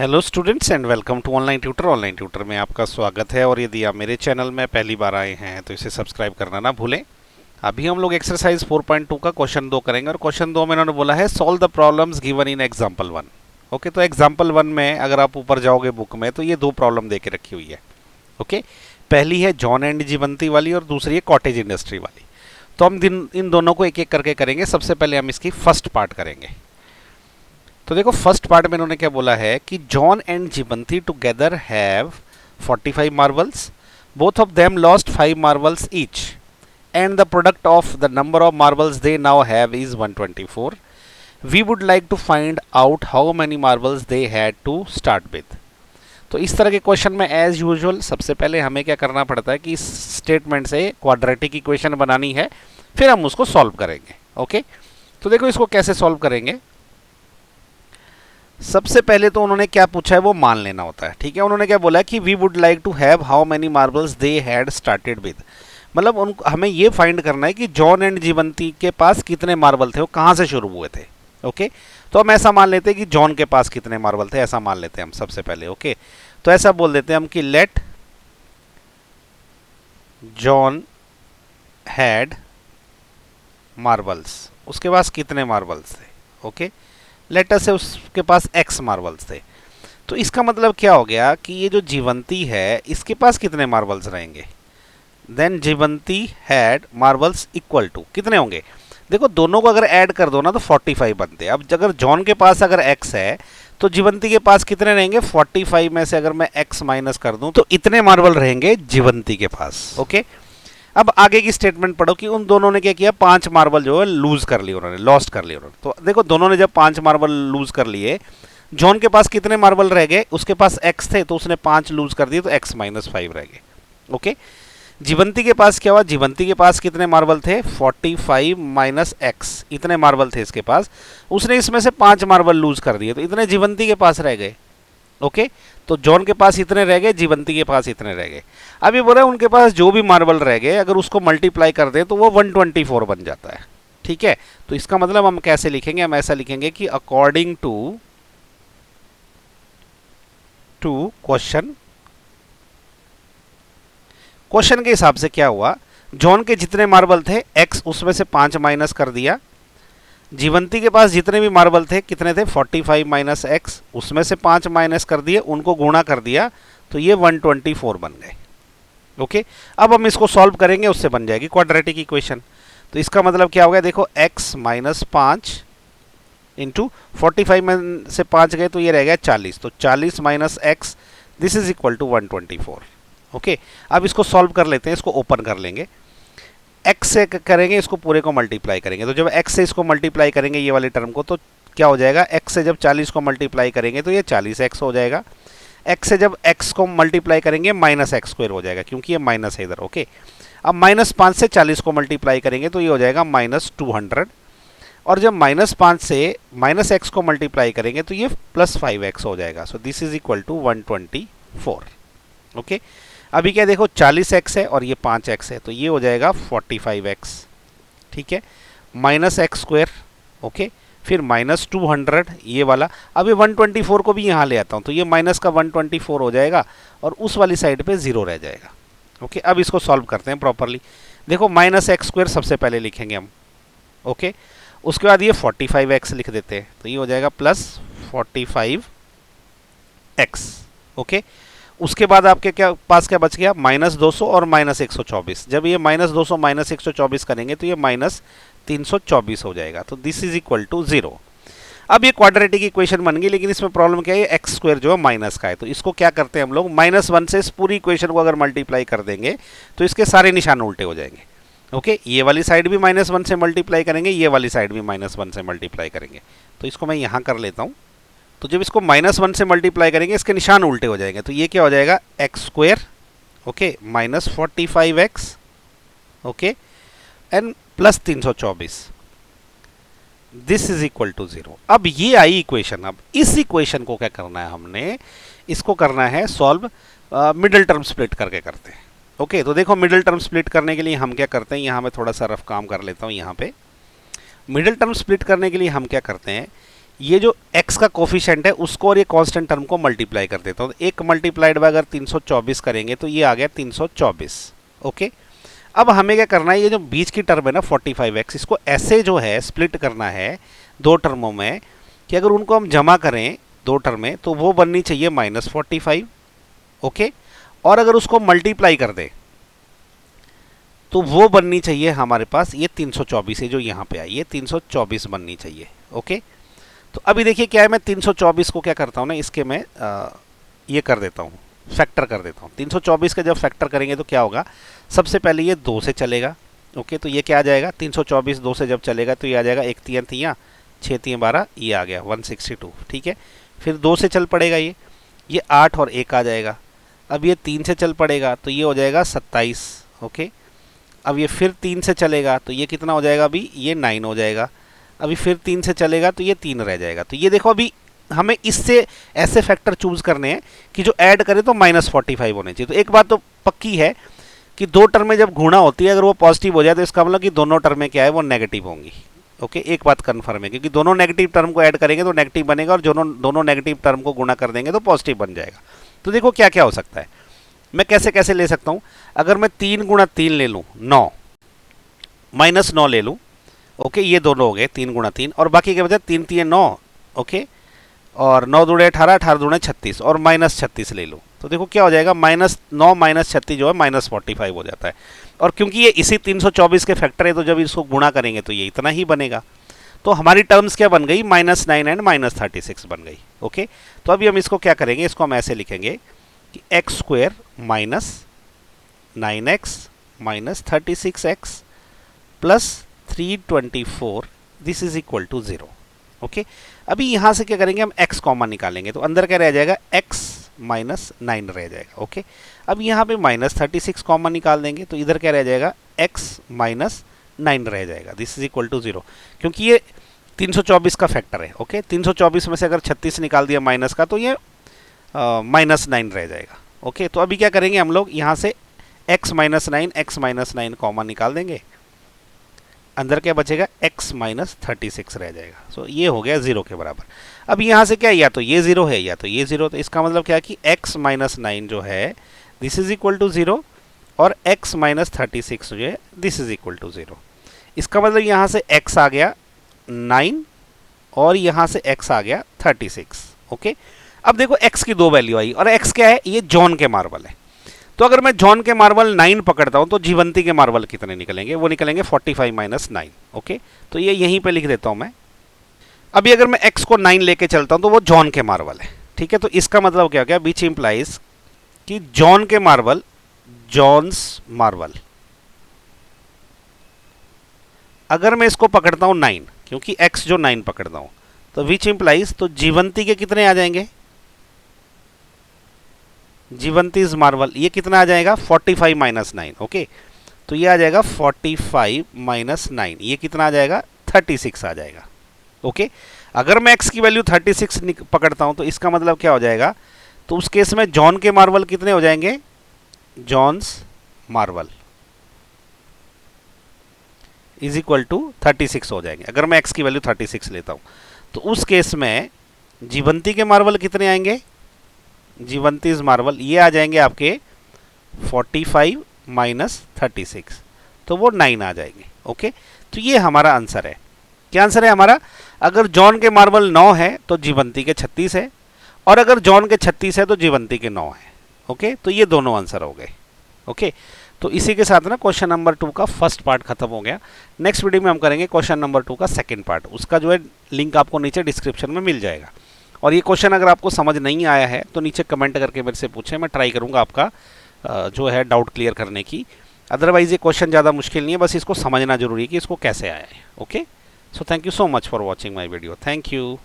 Hello students and welcome to online tutor में आपका स्वागत है। और यदि आप मेरे चैनल में पहली बार आए हैं तो इसे सब्सक्राइब करना ना भूलें। अभी हम लोग एक्सरसाइज 4.2 का क्वेश्चन 2 करेंगे और क्वेश्चन 2 में इन्होंने बोला है solve the problems given in example 1। Okay, तो एग्जाम्पल 1 में अगर आप ऊपर जाओगे बुक में तो ये दो प्रॉब्लम दे के रखी हुई है। ओके, पहली है जॉन एंड जीवंती वाली और दूसरी है कॉटेज इंडस्ट्री वाली। तो हम इन दोनों को एक एक करके करेंगे। सबसे पहले हम इसकी फर्स्ट पार्ट करेंगे। तो देखो फर्स्ट पार्ट में इन्होंने क्या बोला है कि John and Jeevanti together have 45 marbles, both of them lost 5 marbles each and the product of the number of marbles they now have is 124। We would like to find out how many marbles they had to start with. तो इस तरह के question में as usual सबसे पहले हमें क्या करना पड़ता है कि इस स्टेटमेंट से क्वाड्रेटिक इक्वेशन बनानी है, फिर हम उसको सॉल्व करेंगे। ओके, तो देखो इसको कैसे सॉल्व करेंगे। सबसे पहले तो उन्होंने क्या पूछा है वो मान लेना होता है। ठीक है, उन्होंने क्या बोला कि we would like to have how many marbles they had started with. मतलब उनको हमें ये फाइंड करना है कि जॉन एंड जीवंती के पास कितने मार्बल थे, वो कहाँ से शुरू हुए थे। ओके, तो हम ऐसा मान लेते हैं कि जॉन के पास कितने मार्बल थे, ऐसा मान लेते हैं हम सबसे पहले। ओके, तो ऐसा बोल देते हैं हम कि लेट जॉन हैड मार्बल्स, उसके पास कितने मार्बल्स थे। ओके, लेटर से उसके पास x मार्बल्स थे। तो इसका मतलब क्या हो गया कि ये जो जीवंती है इसके पास कितने मार्बल्स रहेंगे। Then Jeevanti had marbles equal to कितने होंगे। देखो दोनों को अगर ऐड कर दो ना तो 45 बनते हैं। अब अगर जॉन के पास अगर x है तो जीवंती के पास कितने रहेंगे। 45 में से अगर मैं x माइनस कर दूं तो इतने मार्बल रहेंगे जीवंती के पास। ओके, अब आगे की स्टेटमेंट पढ़ो कि उन दोनों ने क्या किया, 5 मार्बल जो है लूज कर लिए उन्होंने, लॉस्ट कर लिए उन्होंने। तो देखो दोनों ने जब 5 मार्बल लूज कर लिए, जॉन के पास कितने मार्बल रह गए, उसके पास x थे तो उसने 5 लूज कर दिए तो x माइनस 5 रह गए। ओके, जीवंती के पास क्या हुआ, जीवंती के पास कितने मार्बल थे, 45 माइनस x, इतने मार्बल थे इसके पास। उसने इसमें से 5 मार्बल लूज कर दिए तो इतने जीवंती के पास रह गए। ओके, तो जॉन के पास इतने रह गए, जीवंती के पास इतने रह गए। अब ये बोल रहे हैं उनके पास जो भी मार्बल रह गए अगर उसको मल्टीप्लाई कर दें तो वो 124 बन जाता है। ठीक है, तो इसका मतलब हम कैसे लिखेंगे, हम ऐसा लिखेंगे कि अकॉर्डिंग टू क्वेश्चन के हिसाब से क्या हुआ, जॉन के जितने मार्बल थे x उसमें से 5 माइनस कर दिया, जीवंती के पास जितने भी मार्बल थे कितने थे, 45 माइनस x, उसमें से 5 माइनस कर दिए, उनको गुणा कर दिया तो ये 124 बन गए। ओके, अब हम इसको सॉल्व करेंगे, उससे बन जाएगी क्वाड्रेटिक इक्वेशन। तो इसका मतलब क्या हो गया, देखो x माइनस 5 इंटू 45 में से 5 गए तो ये रह गया 40, तो 40 minus x this is equal to 124। Okay, अब इसको सॉल्व कर लेते हैं, इसको ओपन कर लेंगे, x से करेंगे, इसको पूरे को मल्टीप्लाई करेंगे। तो जब x से इसको मल्टीप्लाई करेंगे ये वाले टर्म को तो क्या हो जाएगा, x से जब 40 को मल्टीप्लाई करेंगे तो ये 40x हो जाएगा। x से जब x को मल्टीप्लाई करेंगे माइनस एक्स स्क्वायर हो जाएगा क्योंकि ये माइनस है इधर। ओके, अब माइनस 5 से 40 को मल्टीप्लाई करेंगे तो ये हो जाएगा माइनस 200, और जब माइनस 5 से माइनस एक्स को मल्टीप्लाई करेंगे तो ये प्लस 5x हो जाएगा। So this is equal to 124। Okay, अभी क्या देखो 40x है और ये 5x है तो ये हो जाएगा 45x। ठीक है, माइनस एक्स स्क्वायर। ओके, फिर माइनस 200 ये वाला, अब ये 124 को भी यहाँ ले आता हूँ तो ये माइनस का 124 हो जाएगा और उस वाली साइड पे 0 रह जाएगा। ओके, अब इसको सॉल्व करते हैं प्रॉपरली। देखो माइनस एक्स स्क्वायर सबसे पहले लिखेंगे हम। ओके, उसके बाद ये 45x लिख देते हैं तो ये हो जाएगा प्लस 45x। ओके, उसके बाद आपके पास क्या बच गया, माइनस 200 और माइनस 124। जब ये माइनस 200 माइनस 124 करेंगे तो ये माइनस 324 हो जाएगा। तो दिस इज इक्वल टू 0। अब ये क्वाड्रेटिक इक्वेशन बन गई, लेकिन इसमें प्रॉब्लम क्या है, एक्स स्क्वायर जो है माइनस का है। तो इसको क्या करते हैं हम लोग, -1 से इस पूरी इक्वेशन को अगर मल्टीप्लाई कर देंगे तो इसके सारे निशान उल्टे हो जाएंगे। ओके, ये वाली साइड भी -1 से मल्टीप्लाई करेंगे, ये वाली साइड भी -1 से मल्टीप्लाई करेंगे। तो इसको मैं यहाँ कर लेता हूँ। तो जब इसको -1 से मल्टीप्लाई करेंगे इसके निशान उल्टे हो जाएंगे तो ये क्या हो जाएगा, x square. Okay, minus 45x। Okay, and plus 324, this is equal to 0। अब ये आई इक्वेशन। अब इस इक्वेशन को क्या करना है, हमने इसको करना है सॉल्व, मिडिल टर्म स्प्लिट करके करते हैं। ओके, तो देखो मिडिल टर्म स्प्लिट करने के लिए हम क्या करते हैं, यहाँ मैं थोड़ा सा रफ काम कर लेता हूँ। यहाँ पे मिडिल टर्म स्प्लिट करने के लिए हम क्या करते हैं ये जो x का कोफिशिएंट है उसको और ये कांस्टेंट टर्म को मल्टीप्लाई कर देता हूँ। एक मल्टीप्लाइड बाय अगर 324 करेंगे तो ये आ गया 324। ओके, अब हमें क्या करना है, ये जो बीच की टर्म है ना 45x, इसको ऐसे जो है स्प्लिट करना है दो टर्मों में कि अगर उनको हम जमा करें दो टर्में तो वो बननी चाहिए -45। ओके, और अगर उसको मल्टीप्लाई कर दे तो वो बननी चाहिए हमारे पास ये 324 है जो यहाँ पे आई, ये 324 बननी चाहिए। ओके, तो अभी देखिए क्या है, मैं 324 को क्या करता हूँ ना, इसके मैं ये कर देता हूँ, फैक्टर कर देता हूँ। 324 का जब फैक्टर करेंगे तो क्या होगा, सबसे पहले ये 2 से चलेगा। ओके, तो ये क्या आ जाएगा, 324 2 से जब चलेगा तो ये आ जाएगा 1 3 3 6 3 12, ये आ गया 162। ठीक है, फिर 2 से चल पड़ेगा ये 8 और 1 आ जाएगा। अब ये 3 से चल पड़ेगा तो ये हो जाएगा 27। ओके, अब ये फिर 3 से चलेगा तो ये कितना हो जाएगा, अभी ये 9 हो जाएगा। अभी फिर 3 से चलेगा तो ये 3 रह जाएगा। तो ये देखो अभी हमें इससे ऐसे फैक्टर चूज करने हैं कि जो ऐड करे तो -45 होने चाहिए। तो एक बात तो पक्की है कि दो टर्में जब गुणा होती है अगर वो पॉजिटिव हो जाए तो इसका मतलब कि दोनों टर्में क्या है वो नेगेटिव होंगी। ओके, एक बात कन्फर्म है, क्योंकि दोनों नेगेटिव टर्म को ऐड करेंगे तो नेगेटिव बनेगा और दोनों नेगेटिव टर्म को गुणा कर देंगे तो पॉजिटिव बन जाएगा। तो देखो क्या क्या हो सकता है, मैं कैसे कैसे ले सकता हूँ। अगर मैं 3 × 3 ले लूँ 9, -9 ले लूँ। ओके, ये दोनों हो गए 3 × 3 और बाकी के बजाय 3 3 9। ओके, और 9 दूणे 18, 18 दूणे 36 और -36 ले लूँ तो देखो क्या हो जाएगा, -9 -36 जो है -45 हो जाता है। और क्योंकि ये इसी 324 के फैक्टर है तो जब इसको गुणा करेंगे तो ये इतना ही बनेगा। तो हमारी टर्म्स क्या बन गई, -9 एंड -36 बन गई। ओके, तो अभी हम इसको क्या करेंगे, इसको हम ऐसे लिखेंगे कि x² - 9x - 36x plus 324 this is equal to 0। Okay, अभी यहाँ से क्या करेंगे, हम x कॉमन निकालेंगे तो अंदर क्या रह जाएगा, x - 9 रह जाएगा। ओके, अब यहाँ पे -36 कॉमन निकाल देंगे तो इधर क्या रह जाएगा, x - 9 रह जाएगा। दिस इज इक्वल टू 0, क्योंकि ये 324 का फैक्टर है। ओके, 324 में से अगर 36 निकाल दिया माइनस का तो ये -9 रह जाएगा। ओके, तो अभी क्या करेंगे हम लोग, यहाँ से x - 9 कॉमन निकाल देंगे, अंदर क्या बचेगा, x - 36 रह जाएगा। सो ये हो गया 0 के बराबर। अब यहाँ से क्या, या तो ये 0 है या तो ये 0, तो इसका मतलब क्या है कि x - 9 जो है दिस इज इक्वल टू 0 और x - 36 जो है दिस इज इक्वल टू 0। इसका मतलब यहाँ से x आ गया 9 और यहाँ से x आ गया 36। ओके, अब देखो x की दो वैल्यू आई और x क्या है, ये जॉन के मार्बल है। तो अगर मैं जॉन के मार्बल 9 पकड़ता हूं तो जीवंती के मार्बल कितने निकलेंगे, वो निकलेंगे 45 - 9। ओके, तो ये यहीं पे लिख देता हूं मैं। अभी अगर मैं x को 9 लेके चलता हूं तो वो जॉन के मार्बल है। ठीक है, तो इसका मतलब क्या क्या, बीच इंप्लाइज कि जॉन के मार्बल, जॉन्स मार्बल, अगर मैं इसको पकड़ता हूं 9, क्योंकि x जो 9 पकड़ता हूं तो विच इंप्लाइज, तो जीवंती के कितने आ जाएंगे, जीवंतीज मार्बल ये कितना आ जाएगा, 45 - 9। ओके, तो ये आ जाएगा 45 - 9, ये कितना आ जाएगा, 36 आ जाएगा। ओके, अगर मैं x की वैल्यू 36 पकड़ता हूं तो इसका मतलब क्या हो जाएगा, तो उस केस में जॉन के मार्बल कितने हो जाएंगे, John's marble is equal to 36 हो जाएंगे। अगर मैं x की वैल्यू 36 लेता हूं तो उस केस में जीवंती के मार्बल कितने आएंगे, जीवंतीज मार्बल ये आ जाएंगे आपके 45 - 36, तो वो 9 आ जाएंगे। ओके, तो ये हमारा आंसर है। क्या आंसर है हमारा, अगर जॉन के मार्बल 9 है तो जीवंती के 36 है और अगर जॉन के 36 है तो जीवंती के 9 है। ओके, तो ये दोनों आंसर हो गए। ओके, तो इसी के साथ ना क्वेश्चन नंबर 2 का फर्स्ट पार्ट खत्म हो गया। नेक्स्ट वीडियो में हम करेंगे क्वेश्चन नंबर 2 का सेकंड पार्ट, उसका जो है लिंक आपको नीचे डिस्क्रिप्शन में मिल जाएगा। और ये क्वेश्चन अगर आपको समझ नहीं आया है तो नीचे कमेंट करके मेरे से पूछें, मैं ट्राई करूँगा आपका जो है डाउट क्लियर करने की। अदरवाइज ये क्वेश्चन ज़्यादा मुश्किल नहीं है, बस इसको समझना जरूरी है कि इसको कैसे आया है। Okay, so thank you so much for watching my video. Thank you.